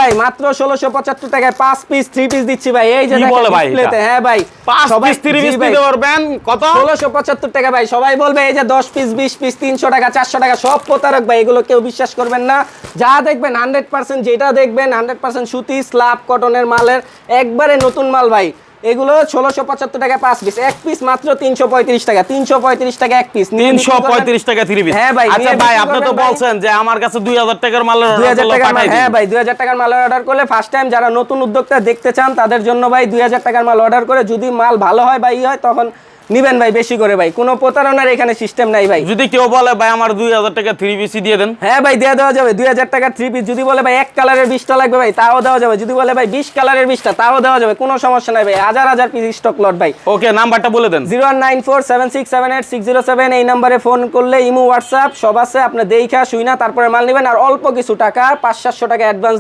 ভাই মাত্র 1675 টাকায় 5 পিস 3 পিস দিচ্ছি ভাই। এই যে দেখেন ডিসপ্লেতে। হ্যাঁ ভাই 5 পিস 3 পিস দিতে পারবেন কত? 1675 টাকা ভাই। সবাই বলবে এই যে 10 পিস 20 পিস 300 টাকা 400 টাকা, সব প্রতারক ভাই, এগুলো কেউ বিশ্বাস করবেন না। যা দেখবেন 100% যেটা দেখবেন 100% সুতি স্ল্যাব কটনের মালের একবারে নতুন মাল ভাই। এগুলো 1675 টাকা 5 পিস, এক পিস মাত্র 335 টাকা। 335 টাকা এক পিস, 335 টাকা 3 পিস। হ্যাঁ ভাই। আচ্ছা ভাই আপনি তো বলছেন যে আমার কাছে 2000 টাকার মালের অর্ডার 2000 করলে টাকার মাল। পাঠাই দিন। হ্যাঁ ভাই 2000 টাকার মাল অর্ডার করলে ফার্স্ট টাইম যারা নতুন উদ্যোক্তা দেখতে চান তাদের জন্য ভাই 2000 টাকার মাল অর্ডার করে যদি মাল ভালো হয় ভাই হয় তখন নিবেন ভাই বেশি করে ভাই। কোনো প্রতারণার এখানে সিস্টেম নাই ভাই। যদি কেউ বলে ভাই আমার 2000 টাকা 3 পিস দিয়ে দেন, হ্যাঁ ভাই দিয়ে দেওয়া যাবে। 2000 টাকা 3 পিস যদি বলে ভাই এক কালারের 20টা লাগবে ভাই তাও দেওয়া যাবে। যদি বলে ভাই 20 কালারের 20টা তাও দেওয়া যাবে, কোনো সমস্যা নাই ভাই। হাজার হাজার পিস স্টক লট ভাই। ওকে নাম্বারটা বলে দেন। 01947678607। এই নম্বরে ফোন করলে ইমো হোয়াটসঅ্যাপ সব আছে, আপনি দেইখা শুইনা তারপরে মাল নেবেন। আর অল্প কিছু টাকা 500-700 টাকা অ্যাডভান্স